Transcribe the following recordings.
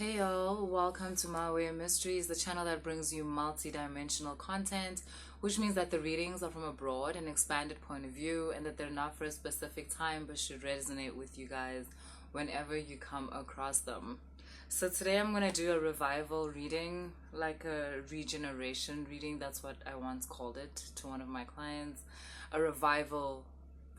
Hey y'all, welcome to My Way of Mysteries, the channel that brings you multi-dimensional content, which means that the readings are from a broad and expanded point of view and that they're not for a specific time but should resonate with you guys whenever you come across them. So today I'm going to do a revival reading, like a regeneration reading. That's what I once called it to one of my clients. A revival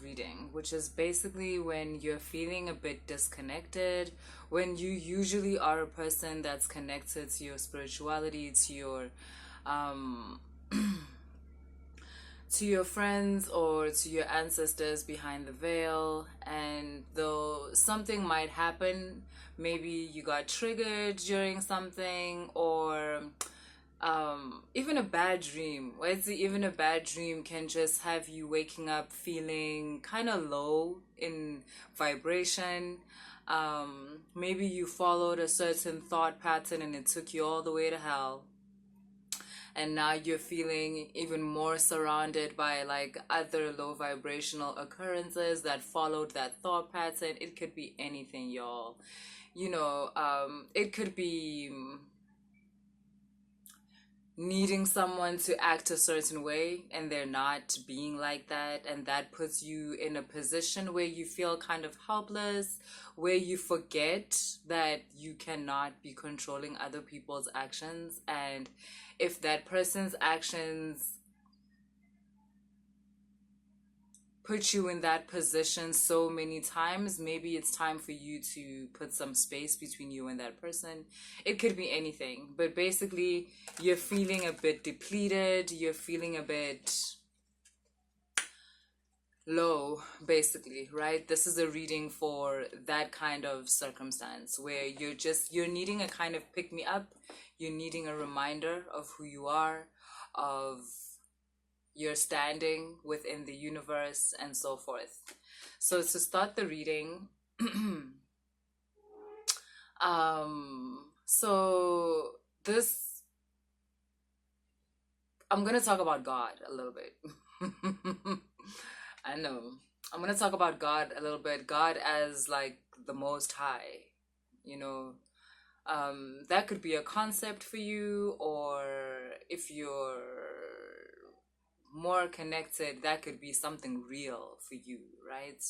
reading, which is basically when you're feeling a bit disconnected, when you usually are a person that's connected to your spirituality, um to your friends or to your ancestors behind the veil, and though something might happen, maybe you got triggered during something, or even a bad dream. Even a bad dream can just have you waking up feeling kind of low in vibration. Maybe you followed a certain thought pattern and it took you all the way to hell, and now you're feeling even more surrounded by like other low vibrational occurrences that followed that thought pattern. It could be anything, y'all. It could be needing someone to act a certain way and they're not being like that, and that puts you in a position where you feel kind of helpless, where you forget that you cannot be controlling other people's actions. And if that person's actions put you in that position so many times, maybe it's time for you to put some space between you and that person. It could be anything, but basically you're feeling a bit depleted, you're feeling a bit low, basically, right? This is a reading for that kind of circumstance where you're needing a kind of pick me up, you're needing a reminder of who you are, of your standing within the universe, and so forth. So to start the reading, so this, I'm gonna talk about God a little bit. I know. I'm gonna talk about God a little bit. God as like the Most High, you know. That could be a concept for you, or if you're more connected, that could be something real for you, right?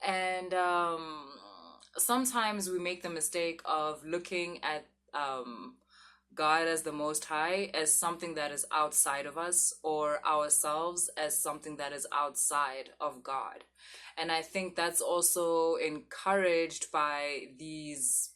And sometimes we make the mistake of looking at God as the Most High as something that is outside of us, or ourselves as something that is outside of God. And I think that's also encouraged by these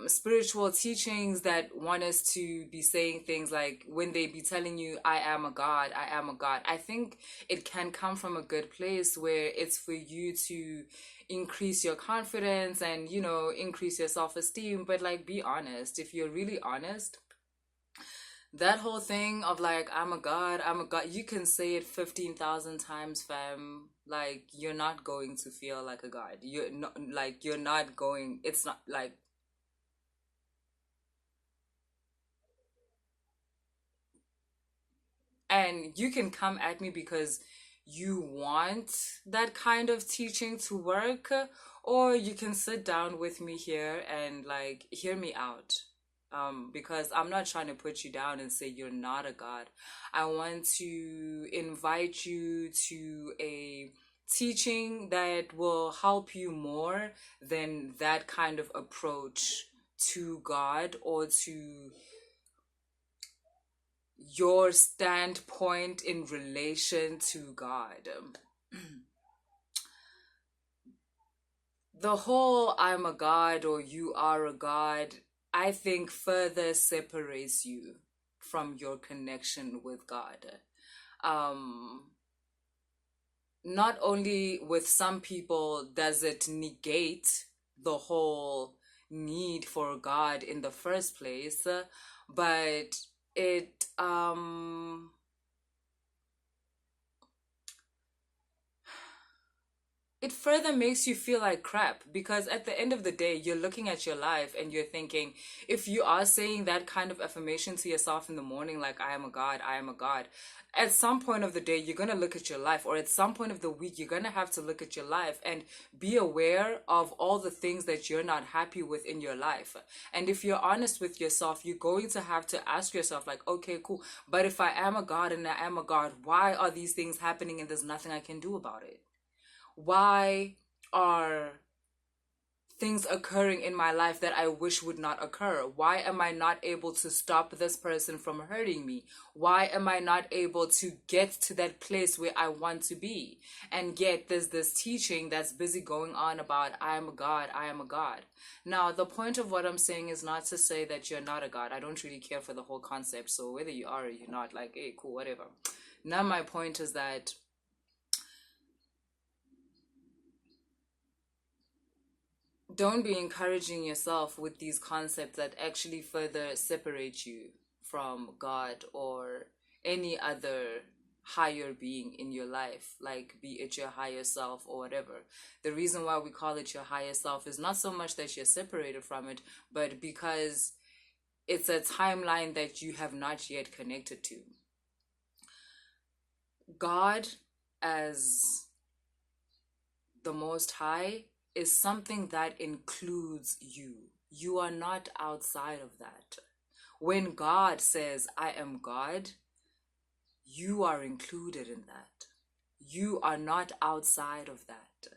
spiritual teachings that want us to be saying things like, when they be telling you I am a god, I am a god. I think it can come from a good place where it's for you to increase your confidence and increase your self-esteem. But like, be honest. If you're really honest, that whole thing of like, I'm a god, you can say it 15,000 times, fam. Like, you're not going to feel like a god. You're not, like, you're not going, it's not like, and you can come at me because you want that kind of teaching to work, or you can sit down with me here and like hear me out. Because I'm not trying to put you down and say you're not a god. I want to invite you to a teaching that will help you more than that kind of approach to God, or to your standpoint in relation to God. The whole I'm a god or you are a god, I think further separates you from your connection with God. Um, Not only with some people does it negate the whole need for God in the first place, but it it further makes you feel like crap, because at the end of the day, you're looking at your life and you're thinking, if you are saying that kind of affirmation to yourself in the morning, like, I am a God, I am a God, at some point of the day, you're going to look at your life, or at some point of the week, you're going to have to look at your life and be aware of all the things that you're not happy with in your life. And if you're honest with yourself, you're going to have to ask yourself, like, okay, cool, but if I am a God and I am a God, why are these things happening and there's nothing I can do about it? Why are things occurring in my life that I wish would not occur? Why am I not able to stop this person from hurting me? Why am I not able to get to that place where I want to be? And yet there's this teaching that's busy going on about, I am a God, I am a God. Now, the point of what I'm saying is not to say that you're not a God. I don't really care for the whole concept. So whether you are or you're not, like, hey, cool, whatever. Now, my point is that don't be encouraging yourself with these concepts that actually further separate you from God or any other higher being in your life, like be it your higher self or whatever. The reason why we call it your higher self is not so much that you're separated from it, but because it's a timeline that you have not yet connected to. God as the Most High is something that includes you. You are not outside of that. When God says, I am God, you are included in that. You are not outside of that.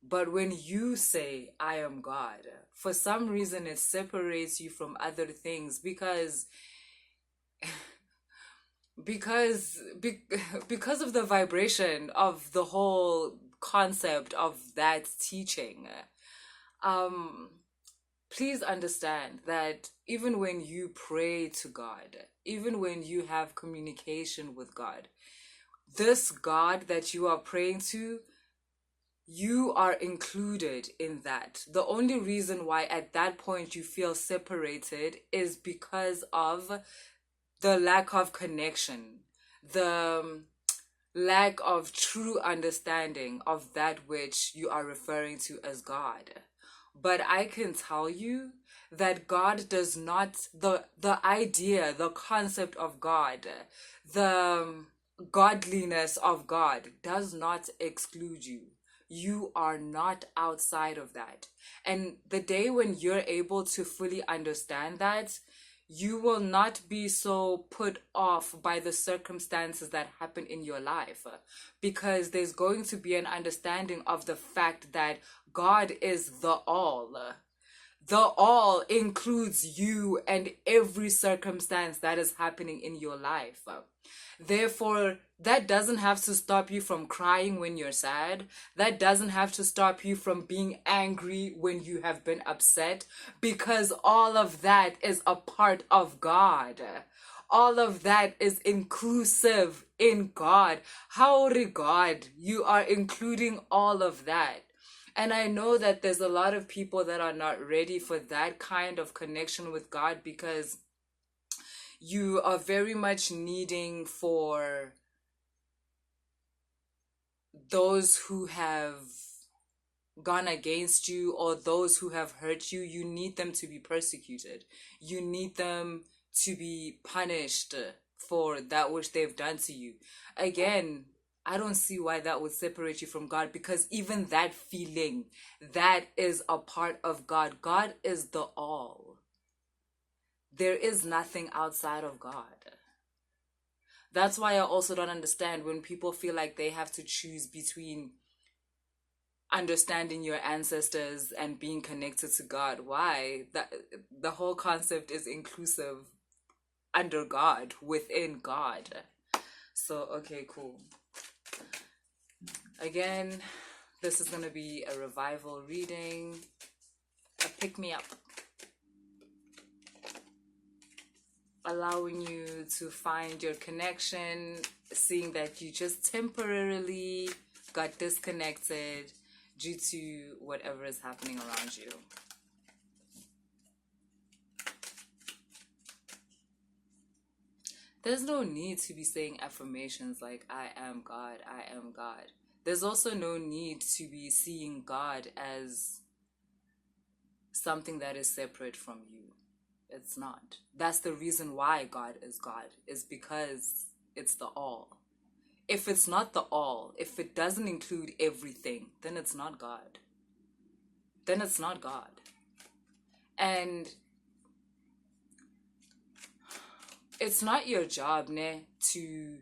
But when you say, I am God, for some reason it separates you from other things because because of the vibration of the whole concept of that teaching. Please understand that even when you pray to God, even when you have communication with God, this God that you are praying to, you are included in that. The only reason why at that point you feel separated is because of the lack of connection, the lack of true understanding of that which you are referring to as God. But I can tell you that God does not, the idea, the concept of God, the godliness of God does not exclude you. You are not outside of that. And the day when you're able to fully understand that, you will not be so put off by the circumstances that happen in your life, because there's going to be an understanding of the fact that God is the all. The all includes you and every circumstance that is happening in your life. Therefore, that doesn't have to stop you from crying when you're sad. That doesn't have to stop you from being angry when you have been upset, because all of that is a part of God. All of that is inclusive in God. How God, you are including all of that. And I know that there's a lot of people that are not ready for that kind of connection with God, because you are very much needing for those who have gone against you or those who have hurt you. You need them to be persecuted. You need them to be punished for that which they've done to you. Again, I don't see why that would separate you from God, because even that feeling, that is a part of God. God is the all. There is nothing outside of God. That's why I also don't understand when people feel like they have to choose between understanding your ancestors and being connected to God. Why? The whole concept is inclusive under God, within God. So, okay, cool. Again, this is going to be a revival reading, a pick-me-up, allowing you to find your connection, seeing that you just temporarily got disconnected due to whatever is happening around you. There's no need to be saying affirmations like, I am God, I am God. There's also no need to be seeing God as something that is separate from you. It's not. That's the reason why God, is because it's the all. If it's not the all, if it doesn't include everything, then it's not God. Then it's not God. And it's not your job, to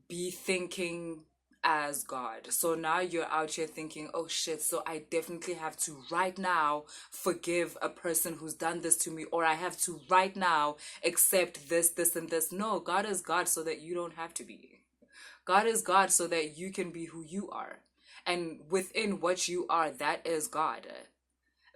be thinking as God. So now you're out here thinking, oh shit, so I definitely have to right now forgive a person who's done this to me, or I have to right now accept this, this, and this. No, God is God so that you don't have to be. God is God so that you can be who you are. And within what you are, that is God.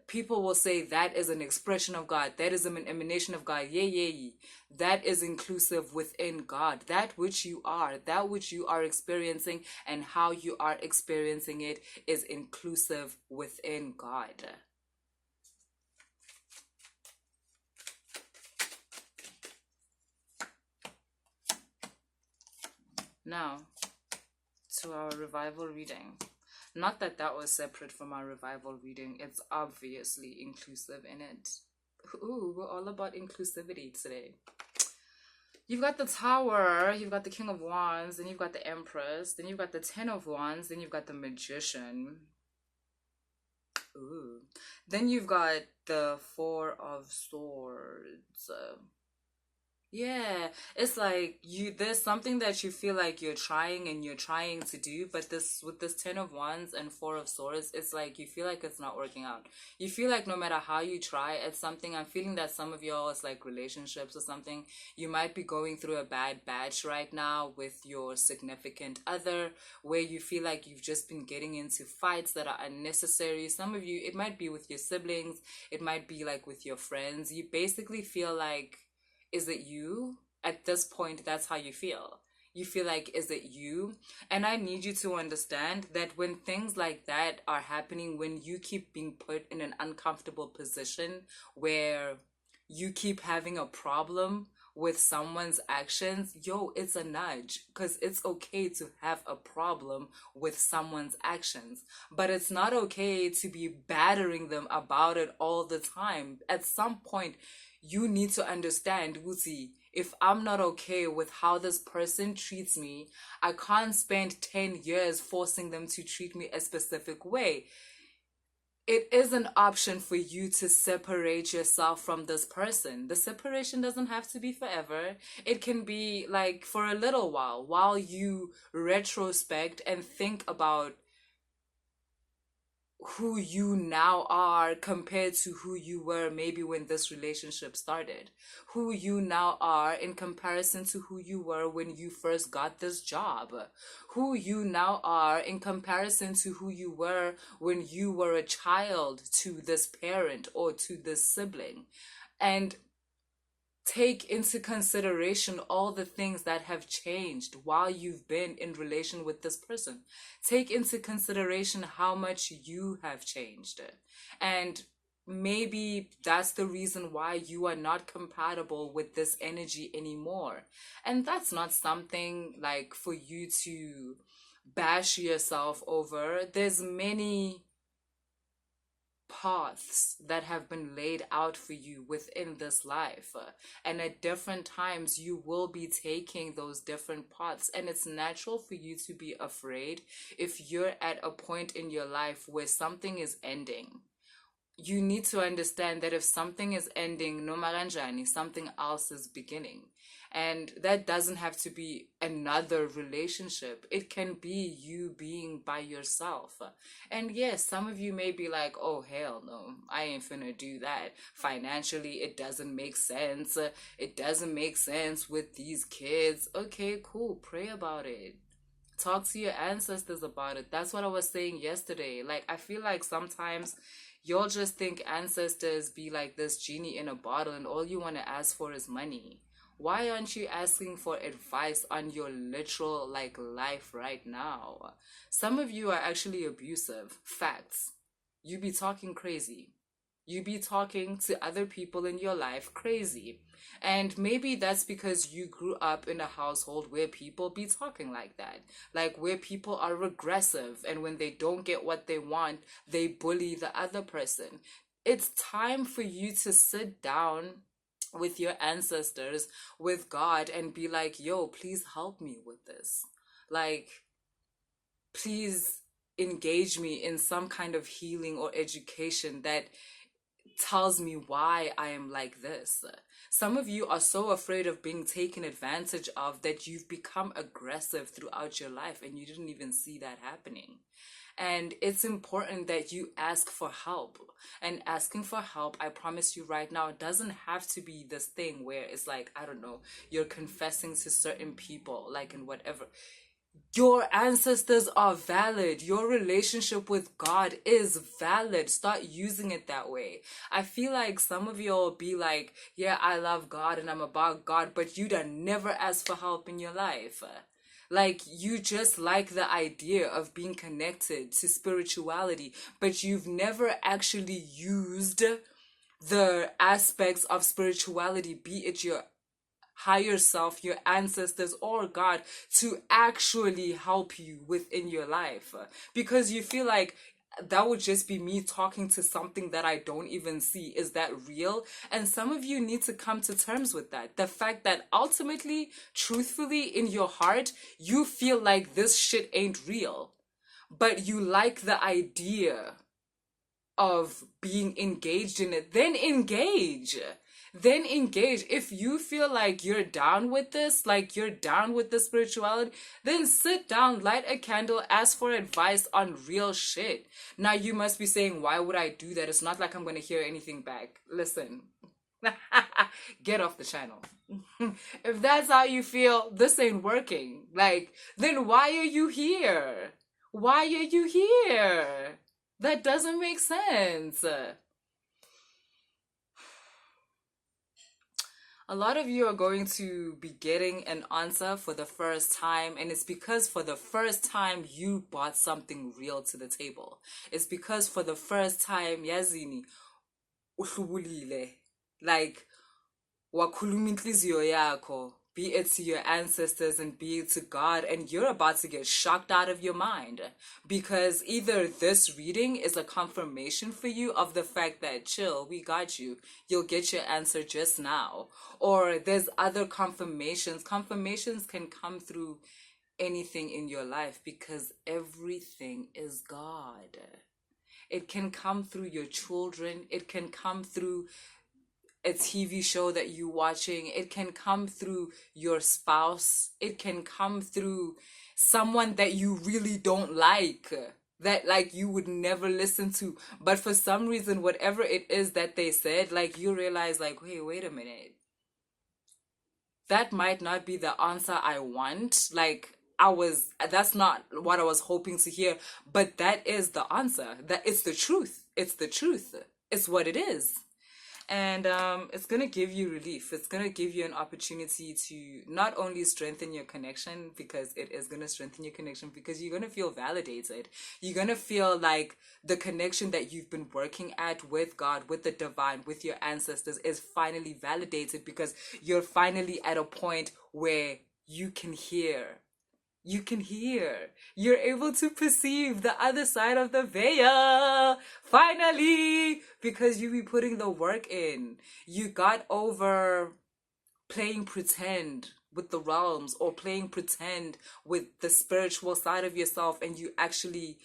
People will say that is an expression of God. That is an emanation of God. Yeah. That is inclusive within God. That which you are experiencing and how you are experiencing it is inclusive within God. Now, to our revival reading. Not that that was separate from our revival reading. It's obviously inclusive in it. Ooh, we're all about inclusivity today. You've got the Tower, you've got the King of Wands, then you've got the Empress, then you've got the Ten of Wands, then you've got the Magician. Ooh. Then you've got the Four of Swords. Yeah, it's like there's something that you feel like you're trying to do, but this with this Ten of Wands and Four of Swords, it's like you feel like it's not working out. You feel like no matter how you try at something, I'm feeling that some of y'all, it's like relationships or something, you might be going through a bad batch right now with your significant other, where you feel like you've just been getting into fights that are unnecessary. Some of you, it might be with your siblings, it might be like with your friends. You basically feel like, is it you? At this point, that's how you feel. You feel like, is it you? And I need you to understand that when things like that are happening, when you keep being put in an uncomfortable position where you keep having a problem with someone's actions, it's a nudge, because it's okay to have a problem with someone's actions, but it's not okay to be battering them about it all the time. At some point, you need to understand, Wuzi, if I'm not okay with how this person treats me, I can't spend 10 years forcing them to treat me a specific way. It is an option for you to separate yourself from this person. The separation doesn't have to be forever. It can be like for a little while you retrospect and think about who you now are compared to who you were maybe when this relationship started, who you now are in comparison to who you were when you first got this job, who you now are in comparison to who you were when you were a child to this parent or to this sibling. And take into consideration all the things that have changed while you've been in relation with this person. Take into consideration how much you have changed. And maybe that's the reason why you are not compatible with this energy anymore. And that's not something like for you to bash yourself over. There's many paths that have been laid out for you within this life, and at different times you will be taking those different paths, and it's natural for you to be afraid if you're at a point in your life where something is ending. You need to understand that if something is ending, no maranjani, something else is beginning. And that doesn't have to be another relationship. It can be you being by yourself. And yes, some of you may be like, oh, hell no, I ain't finna do that. Financially, it doesn't make sense. It doesn't make sense with these kids. Okay, cool. Pray about it. Talk to your ancestors about it. That's what I was saying yesterday. Like, I feel like sometimes you'll just think ancestors be like this genie in a bottle and all you want to ask for is money. Why aren't you asking for advice on your literal life right now? Some of you are actually abusive. Facts. You be talking crazy. You be talking to other people in your life crazy. And maybe that's because you grew up in a household where people be talking like that. Like where people are regressive, and when they don't get what they want, they bully the other person. It's time for you to sit down with your ancestors, with God, and be like, yo, please help me with this. Like, please engage me in some kind of healing or education that tells me why I am like this. Some of you are so afraid of being taken advantage of that you've become aggressive throughout your life and you didn't even see that happening. And it's important that you ask for help. And asking for help, I promise you right now, it doesn't have to be this thing where it's like, I don't know, you're confessing to certain people, like in whatever. Your ancestors are valid. Your relationship with God is valid. Start using it that way. I feel like some of y'all be like, yeah, I love God and I'm about God, but you done never asked for help in your life. Like, you just like the idea of being connected to spirituality, but you've never actually used the aspects of spirituality, be it your higher self, your ancestors, or God, to actually help you within your life. Because you feel like that would just be me talking to something that I don't even see. Is that real? And some of you need to come to terms with that. The fact that ultimately, truthfully, in your heart, you feel like this shit ain't real. But you like the idea of being engaged in it. Then engage. If you feel like you're down with this, like you're down with the spirituality, then sit down, light a candle, ask for advice on real shit. Now you must be saying, why would I do that? It's not like I'm going to hear anything back. Listen, get off the channel. If that's how you feel, this ain't working. Like, then why are you here? Why are you here? That doesn't make sense. A lot of you are going to be getting an answer for the first time, and it's because for the first time you brought something real to the table. It's because for the first time, yazini, uhlubulile, like wakhuluma inhliziyo yakho, be it to your ancestors and be it to God, and you're about to get shocked out of your mind, because either this reading is a confirmation for you of the fact that chill, we got you, you'll get your answer just now, or there's other confirmations. Confirmations can come through anything in your life because everything is God. It can come through your children, it can come through a TV show that you're watching, it can come through your spouse, it can come through someone that you really don't like, that like you would never listen to, but for some reason, whatever it is that they said, like you realize like, hey, wait a minute, that might not be the answer I want. Like, that's not what I was hoping to hear, but that is the answer. That it's the truth. It's the truth. It's what it is. And it's going to give you relief. It's going to give you an opportunity to not only strengthen your connection, because it is going to strengthen your connection, because you're going to feel validated. You're going to feel like the connection that you've been working at with God, with the divine, with your ancestors is finally validated, because you're finally at a point where you can hear. You can hear. You're able to perceive the other side of the veil. Finally! Because you be putting the work in. You got over playing pretend with the realms, or playing pretend with the spiritual side of yourself, and you actually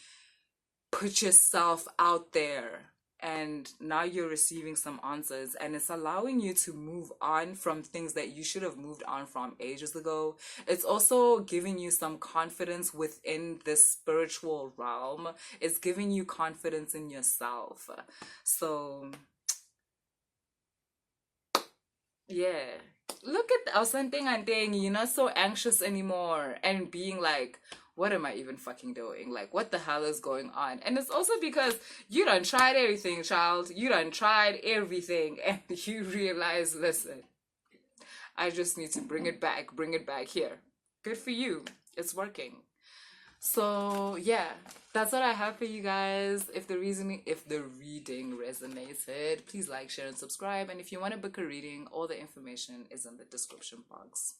put yourself out there. And now you're receiving some answers, and it's allowing you to move on from things that you should have moved on from ages ago. It's also giving you some confidence within this spiritual realm. It's giving you confidence in yourself. So yeah, look at something and thing, you're not so anxious anymore, and being like, what am I even fucking doing? Like, what the hell is going on? And it's also because you done tried everything, child. You done tried everything, and you realize, listen, I just need to bring it back here. Good for you. It's working. So yeah, that's what I have for you guys. If the reading resonated, please like, share, and subscribe. And if you want to book a reading, all the information is in the description box.